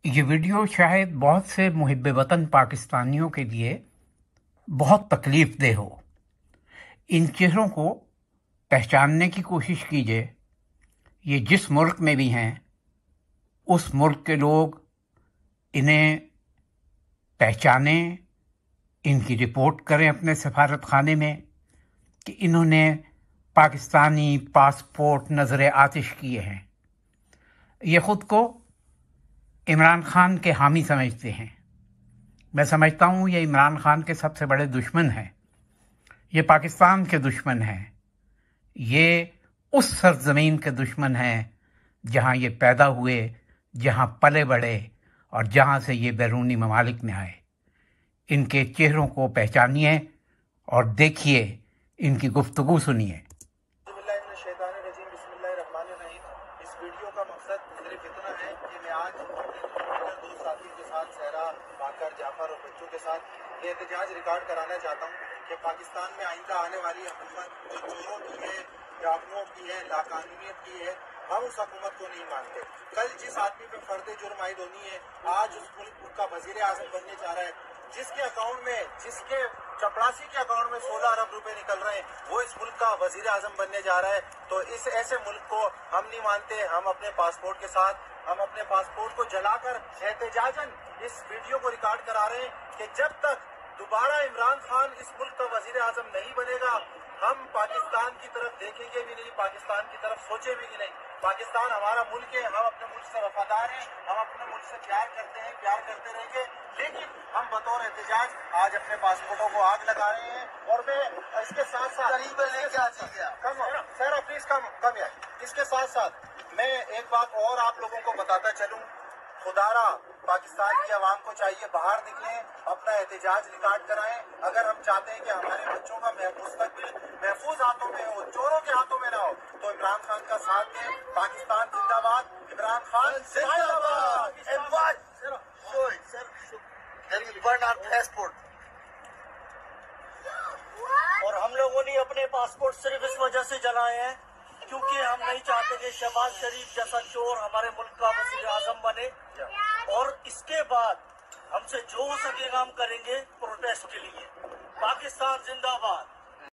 یہ ویڈیو شاید بہت سے محب وطن پاکستانیوں کے لیے بہت تکلیف دہ ہو۔ ان چہروں کو پہچاننے کی کوشش کیجیے۔ یہ جس ملک میں بھی ہیں اس ملک کے لوگ انہیں پہچانیں، ان کی رپورٹ کریں اپنے سفارت خانے میں کہ انہوں نے پاکستانی پاسپورٹ نظر آتش کیے ہیں۔ یہ خود کو عمران خان کے حامی سمجھتے ہیں۔ میں سمجھتا ہوں یہ عمران خان کے سب سے بڑے دشمن ہیں، یہ پاکستان کے دشمن ہیں، یہ اس سرزمین کے دشمن ہیں جہاں یہ پیدا ہوئے، جہاں پلے بڑھے اور جہاں سے یہ بیرونی ممالک میں آئے۔ ان کے چہروں کو پہچانیے اور دیکھیے، ان کی گفتگو سنیے۔ اس ویڈیو کا مقصد صرف اتنا ہے کہ میں آج اپنے دو ساتھیوں کے ساتھ صحرا، باقر، جعفر اور بچوں کے ساتھ یہ احتجاج ریکارڈ کرانا چاہتا ہوں کہ پاکستان میں آئندہ آنے والی حکومت جو چوروں کی ہے، ڈاکوؤں کی ہے، لاقانونیت کی ہے، ہم اس حکومت کو نہیں مانتے۔ کل جس آدمی پہ فرد جرم عائد ہونی ہے، آج اس ملک کا وزیر اعظم بننے جا رہا ہے، جس کے اکاؤنٹ میں، جس کے چپڑاسی کے اکاؤنٹ میں 16 ارب روپے نکل رہے ہیں، وہ اس ملک کا وزیر اعظم بننے جا رہا ہے۔ تو اس ایسے ملک کو ہم نہیں مانتے۔ ہم اپنے پاسپورٹ کے ساتھ، ہم اپنے پاسپورٹ کو جلا کر احتجاجاً اس ویڈیو کو ریکارڈ کرا رہے ہیں کہ جب تک دوبارہ عمران خان اس ملک کا وزیر اعظم نہیں بنے گا، ہم پاکستان کی طرف دیکھیں گے بھی نہیں، پاکستان کی طرف سوچیں بھی نہیں۔ پاکستان ہمارا ملک ہے، ہم اپنے ملک سے وفادار ہیں، ہم اپنے ملک سے پیار کرتے ہیں، پیار کرتے رہیں گے، لیکن ہم بطور احتجاج آج اپنے پاسپورٹوں کو آگ لگا رہے ہیں۔ اور میں اس کے ساتھ ساتھ پلیز کم ہے، اس کے ساتھ ساتھ میں ایک بات اور آپ لوگوں کو بتاتا چلوں۔ خدارا پاکستان کی عوام کو چاہیے باہر نکلیں، اپنا احتجاج ریکارڈ کرائیں۔ اگر ہم چاہتے ہیں کہ ہمارے بچوں کا مستقبل محفوظ ہاتھوں میں ہو، چوروں کے ہاتھوں میں نہ ہو، تو عمران خان کا ساتھ دیں۔ پاکستان زندہ باد، عمران خان زندہ باد۔ اور ہم لوگوں نے اپنے پاسپورٹ صرف اس وجہ سے جلائے ہیں کیونکہ ہم نہیں چاہتے کہ شہباز شریف جیسا چور ہمارے ملک کا وزیر اعظم بنے، اور اس کے بعد ہم سے جو ہو سکے گا ہم کریں گے پروٹیسٹ کے لیے۔ پاکستان زندہ باد۔